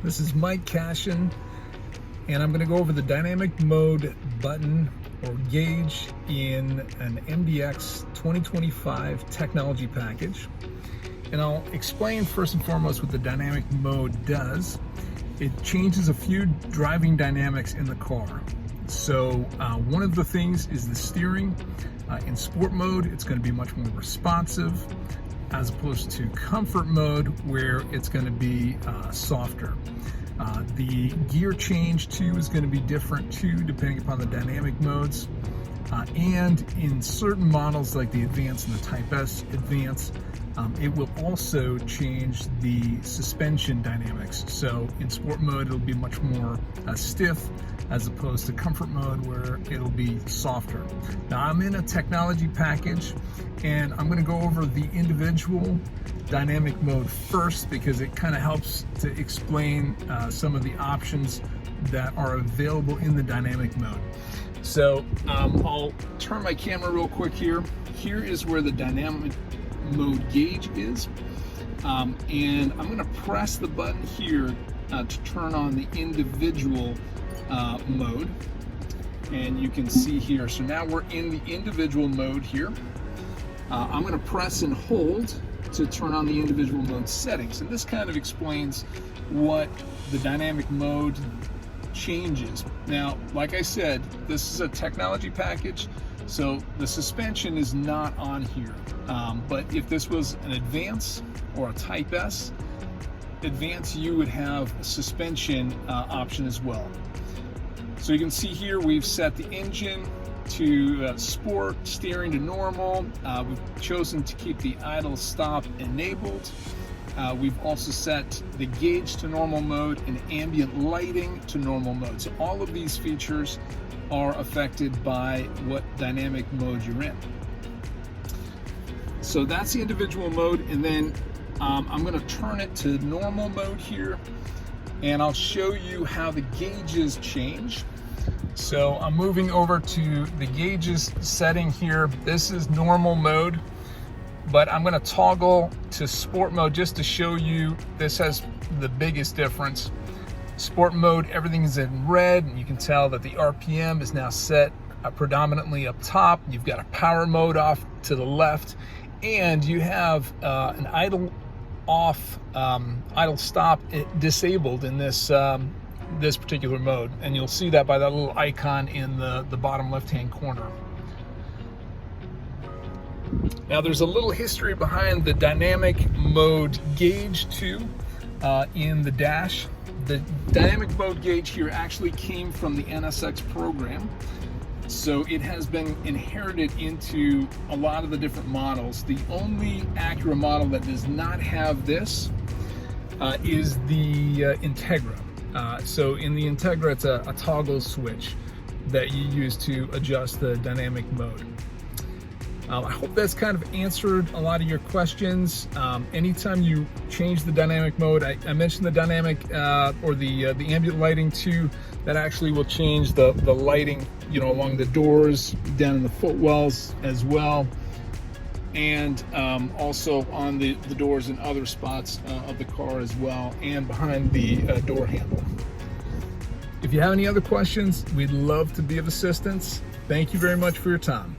This is Mike Cashin, and I'm going to go over the dynamic mode button or gauge in an MDX 2025 technology package. And I'll explain first and foremost what the dynamic mode does. It changes a few driving dynamics in the car. So one of the things is the steering. In sport mode, it's going to be much more responsive, as opposed to comfort mode, where it's going to be softer. The gear change too is going to be different too, depending upon the dynamic modes. And in certain models like the Advance and the Type S Advance, it will also change the suspension dynamics. So in sport mode, it'll be much more stiff, as opposed to comfort mode where it'll be softer. Now I'm in a technology package, and I'm going to go over the individual dynamic mode first, because it kind of helps to explain some of the options that are available in the dynamic mode. So I'll turn my camera real quick here. Here is where the dynamic mode gauge is, and I'm going to press the button here to turn on the individual mode, and you can see here. So now we're in the individual mode here. I'm going to press and hold to turn on the individual mode settings, and this kind of explains what the dynamic mode changes. Now, like I said, this is a technology package, so the suspension is not on here. But if this was an Advance or a Type S Advance, you would have a suspension option as well. So you can see here we've set the engine to sport, steering to normal. We've chosen to keep the idle stop enabled. We've also set the gauge to normal mode and ambient lighting to normal mode. So all of these features are affected by what dynamic mode you're in. So that's the individual mode, and then I'm going to turn it to normal mode here, and I'll show you how the gauges change. So I'm moving over to the gauges setting here. This is normal mode, but I'm going to toggle to sport mode just to show you this has the biggest difference. Sport mode, everything is in red, and you can tell that the RPM is now set predominantly up top. You've got a power mode off to the left, and you have an idle off, idle stop disabled in this this particular mode, and you'll see that by that little icon in the bottom left hand corner. Now there's a little history behind the dynamic mode gauge too in the dash. The dynamic mode gauge here actually came from the NSX program, so it has been inherited into a lot of the different models. The only Acura model that does not have this is the Integra. So in the Integra, it's a toggle switch that you use to adjust the dynamic mode. I hope that's kind of answered a lot of your questions. Anytime you change the dynamic mode, I mentioned the dynamic or the ambient lighting too. That actually will change the lighting, you know, along the doors, down in the footwells as well, and also on the doors and other spots of the car as well, and behind the door handle. If you have any other questions, we'd love to be of assistance. Thank you very much for your time.